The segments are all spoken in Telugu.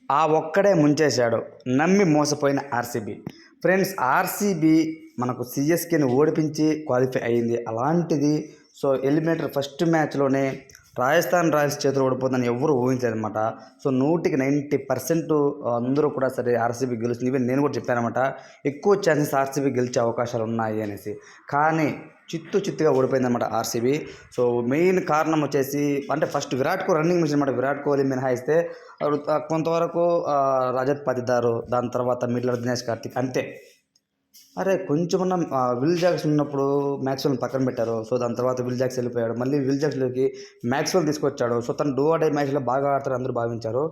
ఆ ఒక్కడే ముంచేశాడు. నమ్మి మోసపోయిన ఆర్సీబీ. ఫ్రెండ్స్, ఆర్సీబీ మనకు సీఎస్కేని ఓడిపించి క్వాలిఫై అయ్యింది. అలాంటిది సో ఎలిమినేటర్ ఫస్ట్ మ్యాచ్లోనే రాజస్థాన్ రాయల్స్ చేతులు ఓడిపోతుందని ఎవరు ఊహించలేదన్నమాట. సో 90% అందరూ కూడా సరే ఆర్సీబీ గెలుస్తుంది. ఈవెన్ నేను కూడా చెప్పానమాట, ఎక్కువ ఛాన్సెస్ ఆర్సీబీ గెలిచే అవకాశాలు ఉన్నాయి అనేసి. కానీ చిత్తుగా ఓడిపోయిందన్నమాట ఆర్సీబీ. సో మెయిన్ కారణం వచ్చేసి అంటే first Virat Kohli running machine అనమాట. విరాట్ కోహ్లీ మినహాయిస్తే కొంతవరకు రజత్ పతిదారు, దాని తర్వాత మిడిల్ దినేష్ కార్తిక్ అంతే. అరే కొంచెమన్నా విల్ జాక్స్ ఉన్నప్పుడు మ్యాక్స్వెల్ని పక్కన పెట్టారు. సో దాని తర్వాత విల్ జాక్స్ వెళ్ళిపోయాడు. మళ్ళీ విల్ జాక్స్లోకి మ్యాక్స్వెల్ తీసుకొచ్చాడు. సో తను డూ ఆర్ డై మ్యాచ్లో బాగా ఆడతారు అందరూ భావించారు.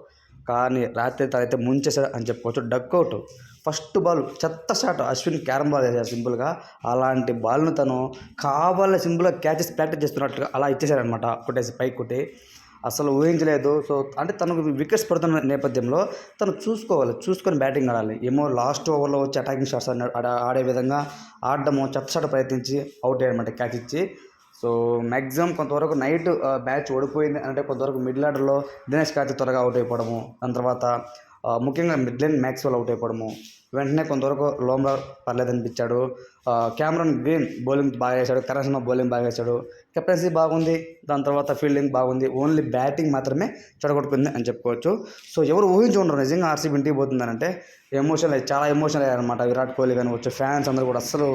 కానీ రాత్రి తనైతే ముంచేశాడు అని చెప్పుకోవచ్చు. డక్అవుట్ ఫస్ట్ బాల్ చెత్త షాట్, అశ్విన్ క్యారమ్ బాల్ వేసాడు సింపుల్గా. అలాంటి బాల్ను తను కావాలని సింపుల్గా క్యాచెస్ ప్రాక్టీస్ చేస్తున్నట్టుగా అలా ఇచ్చేసాడనమాట, కొట్టేసి పైకి కొట్టి. అసలు ఊహించలేదు. సో అంటే తనకు వికెట్స్ పడుతున్న నేపథ్యంలో తను చూసుకొని బ్యాటింగ్ ఆడాలి. ఏమో లాస్ట్ ఓవర్లో వచ్చి అటాకింగ్ షాట్స్ ఆడే విధంగా ఆడడము, చెత్త షాట్ ప్రయత్నించి అవుట్ అయ్యాడనమాట క్యాచ్ ఇచ్చి. సో మ్యాక్సిమం కొంతవరకు నైట్ మ్యాచ్ ఓడిపోయింది అంటే కొంతవరకు మిడిల్ ఆర్డర్లో దినేష్ కార్తిక్ త్వరగా అవుట్ అయిపోవడము, దాని తర్వాత ముఖ్యంగా మిడ్ లైన్ మ్యాక్స్వెల్ అవుట్ అయిపోవడము, వెంటనే కొంతవరకు లోమ్రా పర్లేదనిపించాడు. క్యామరన్ గ్రీన్ బౌలింగ్ బాగా వేశాడు, కరణ్ శర్మ బౌలింగ్ బాగా వేశాడు, కెప్టెన్సీ బాగుంది, దాని తర్వాత ఫీల్డింగ్ బాగుంది. ఓన్లీ బ్యాటింగ్ మాత్రమే చెడగొట్టుకుంది అని చెప్పుకోవచ్చు. సో ఎవరు ఊహించి ఉండరు నిజంగా ఆర్సీబీ ఇంటికి పోతుందనంటే. చాలా ఎమోషనల్ అయ్యారనమాట విరాట్ కోహ్లీ కానీ వచ్చే ఫ్యాన్స్ అందరూ కూడా అస్సలు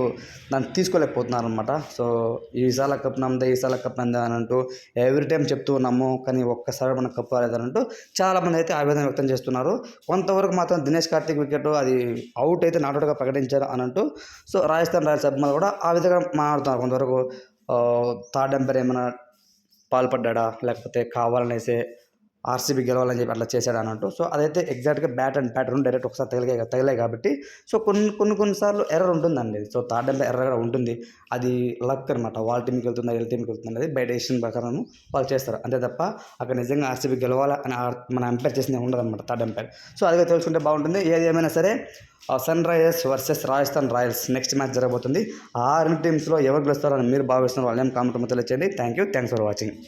దాన్ని తీసుకోలేకపోతున్నారనమాట. సో ఈసారి కప్ నమ్మదే అని అంటూ ఎవ్రీ టైం చెప్తూ ఉన్నాము, కానీ ఒక్కసారి మనకు కప్పు రాలేదనంటూ చాలామంది అయితే ఆవేదన వ్యక్తం చేస్తున్నారు. కొంతవరకు మాత్రం దినేష్ కార్తిక్ వికెట్ అది అవుట్ అయితే నాట్అవుట్గా ప్రకటించారు అని అంటూ సో రాజస్థాన్ రాయల్స్ అభిమానులు కూడా ఆ విధంగా మాట్లాడుతున్నారు. కొంతవరకు థర్డ్ ఎంపైర్ ఏమైనా పాల్పడ్డా, లేకపోతే కావాలనేసే ఆర్సీబీ గెలవాలని చెప్పి అట్లా చేశాడు అని అంటూ. సో అదైతే ఎగ్జాక్ట్గా బ్యాట్ అండ్ ప్యాటర్న్ డైరెక్ట్ ఒకసారి తగిలాయి కాబట్టి సో కొన్నిసార్లు ఎర్రర్ ఉంటుందండి. సో థర్డ్ ఎంపైర్ ఎర్రర్ కూడా ఉంటుంది. అది లక్ అనమాట. వాళ్ళ టీంకి వెళ్తుందా వీళ్ళ టీంకి వెళ్తుంది అనేది బై డెసిషన్ ప్రకారం వాళ్ళు చేస్తారు అంతే తప్ప అక్కడ నిజంగా ఆర్సీబీ గెలవాలా అని మన ఎంపైర్ చేసింది ఉండదన్నమాట థర్డ్ ఎంపైర్. సో అదిగా తెలుసుకుంటే బాగుంటుంది. ఏది ఏమైనా సరే Sunrisers versus Rajasthan Royals next match జరగబోతుంది. ఆ రెండు టీమ్స్లో ఎవరు గెలుస్తారో అని మీరు భావిస్తున్నారు వాళ్ళేం కామెంట్ తెలియచేయండి. Thanks for watching.